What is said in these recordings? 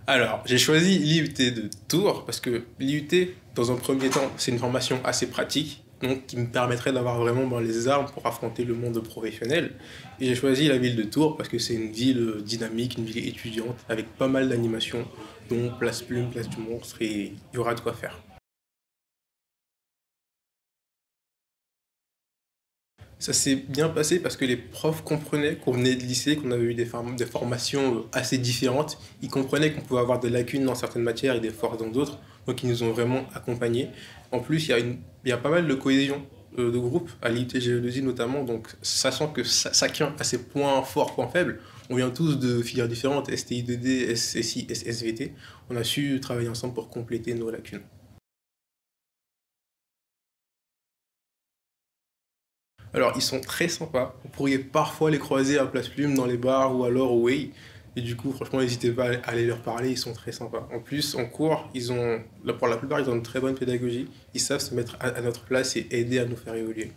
Alors, j'ai choisi l'IUT de Tours parce que l'IUT, dans un premier temps, c'est une formation assez pratique, donc qui me permettrait d'avoir vraiment les armes pour affronter le monde professionnel. Et j'ai choisi la ville de Tours parce que c'est une ville dynamique, une ville étudiante, avec pas mal d'animations, dont Place Plume, Place du Monstre, et il y aura de quoi faire. Ça s'est bien passé parce que les profs comprenaient qu'on venait de lycée, qu'on avait eu des formations assez différentes. Ils comprenaient qu'on pouvait avoir des lacunes dans certaines matières et des forces dans d'autres. Donc ils nous ont vraiment accompagnés. En plus, il y a pas mal de cohésion de groupe, à l'IUT Géologie notamment. Donc sachant que chacun a ses points forts, points faibles, on vient tous de filières différentes, STI2D, SSI, SVT. On a su travailler ensemble pour compléter nos lacunes. Alors, ils sont très sympas. Vous pourriez parfois les croiser à Place Plume dans les bars ou alors au Way. Et du coup, franchement, n'hésitez pas à aller leur parler, ils sont très sympas. En plus, en cours, pour la plupart, ils ont une très bonne pédagogie. Ils savent se mettre à notre place et aider à nous faire évoluer.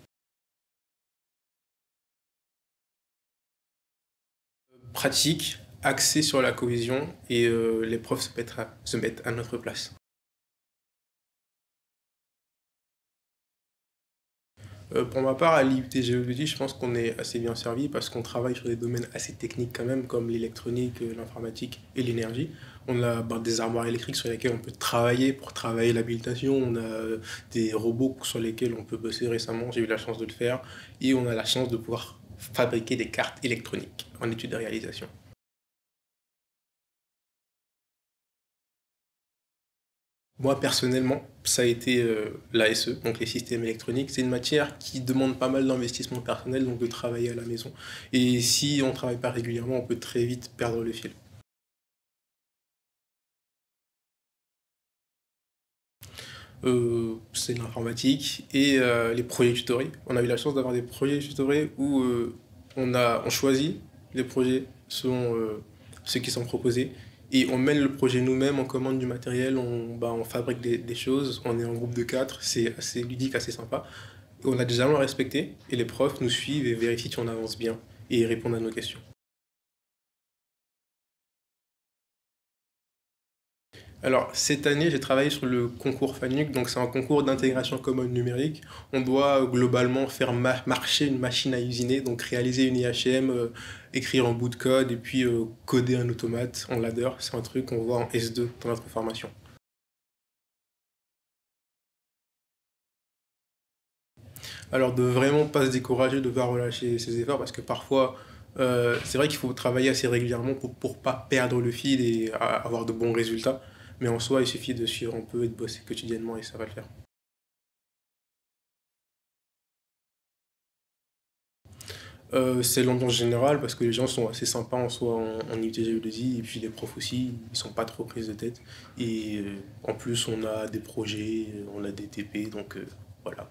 Pratique, axé sur la cohésion et les profs se mettent à notre place. Pour ma part, à l'IUT Géologie, je pense qu'on est assez bien servi parce qu'on travaille sur des domaines assez techniques quand même, comme l'électronique, l'informatique et l'énergie. On a des armoires électriques sur lesquelles on peut travailler pour travailler l'habilitation. On a des robots sur lesquels on peut bosser récemment, j'ai eu la chance de le faire. Et on a la chance de pouvoir fabriquer des cartes électroniques en études de réalisation. Moi, personnellement, ça a été l'ASE, donc les systèmes électroniques. C'est une matière qui demande pas mal d'investissement personnel, donc de travailler à la maison. Et si on ne travaille pas régulièrement, on peut très vite perdre le fil. C'est l'informatique et les projets tutorés. On a eu la chance d'avoir des projets tutorés où on choisit les projets selon ceux qui sont proposés et on mène le projet nous-mêmes, on commande du matériel, on fabrique des choses, on est en groupe de quatre, c'est assez ludique, assez sympa. Et on a des jalons à respecter et les profs nous suivent et vérifient si on avance bien et répondent à nos questions. Alors, cette année, j'ai travaillé sur le concours FANUC, donc c'est un concours d'intégration commune numérique. On doit globalement faire marcher une machine à usiner, donc réaliser une IHM, écrire un bout de code et puis coder un automate en ladder. C'est un truc qu'on voit en S2 dans notre formation. Alors, de vraiment pas se décourager, de pas relâcher ses efforts, parce que parfois, c'est vrai qu'il faut travailler assez régulièrement pour pas perdre le fil et avoir de bons résultats. Mais en soi, il suffit de suivre un peu et de bosser quotidiennement et ça va le faire. C'est l'ambiance générale parce que les gens sont assez sympas en soi en IUT Géologie et puis les profs aussi, ils sont pas trop prises de tête. Et en plus, on a des projets, on a des TP, donc voilà.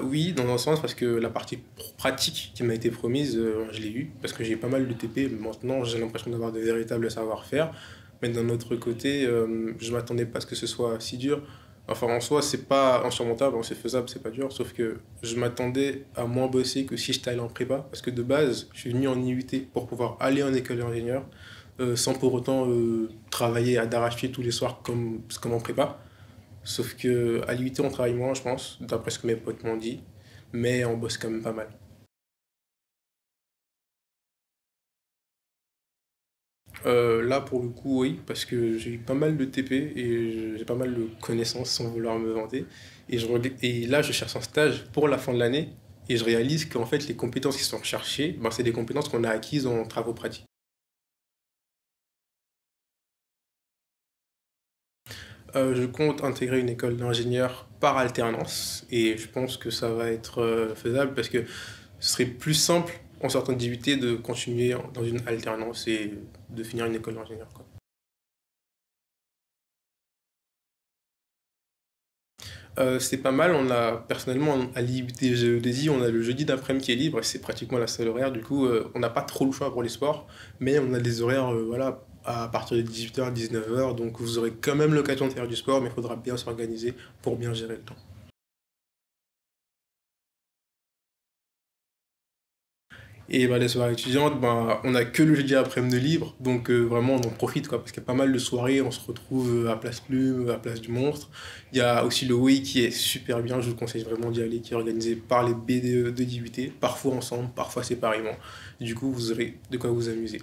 Oui, dans un sens, parce que la partie pratique qui m'a été promise, je l'ai eue, parce que j'ai pas mal de TP, mais maintenant j'ai l'impression d'avoir de véritables savoir-faire. Mais d'un autre côté, je m'attendais pas à ce que ce soit si dur. Enfin, en soi, c'est pas insurmontable, hein, c'est faisable, c'est pas dur, sauf que je m'attendais à moins bosser que si j'étais allé en prépa, parce que de base, je suis venu en IUT pour pouvoir aller en école d'ingénieur, sans pour autant travailler à d'arrache-pied tous les soirs comme en prépa. Sauf que à l'IUT, on travaille moins, je pense, d'après ce que mes potes m'ont dit, mais on bosse quand même pas mal. Là, pour le coup, oui, parce que j'ai eu pas mal de TP et j'ai pas mal de connaissances sans vouloir me vanter. Et là, je cherche un stage pour la fin de l'année et je réalise qu'en fait, les compétences qui sont recherchées, ben, c'est des compétences qu'on a acquises en travaux pratiques. Je compte intégrer une école d'ingénieur par alternance et je pense que ça va être faisable parce que ce serait plus simple en sortant d'IUT de continuer dans une alternance et de finir une école d'ingénieur, quoi. C'est pas mal, on a personnellement à l'IUT Géodésie, on a le jeudi d'après-midi qui est libre, et c'est pratiquement la seule horaire, du coup on n'a pas trop le choix pour les sports, mais on a des horaires voilà, à partir de 18h à 19h, donc vous aurez quand même l'occasion de faire du sport, mais il faudra bien s'organiser pour bien gérer le temps. Et bah, les soirées étudiantes, bah, on n'a que le jeudi après-midi de libre, donc vraiment on en profite quoi, parce qu'il y a pas mal de soirées, on se retrouve à Place Plume, à Place du Monstre. Il y a aussi le Wii qui est super bien, je vous conseille vraiment d'y aller, qui est organisé par les BDE de d'IUT, parfois ensemble, parfois séparément. Du coup, vous aurez de quoi vous amuser.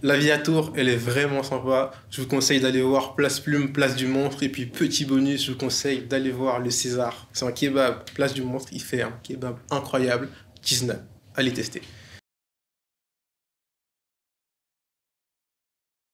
La Viator, elle est vraiment sympa. Je vous conseille d'aller voir Place Plume, Place du Monstre. Et puis, petit bonus, je vous conseille d'aller voir le César. C'est un kebab, Place du Monstre. Il fait un kebab incroyable. Kiznab. Allez tester.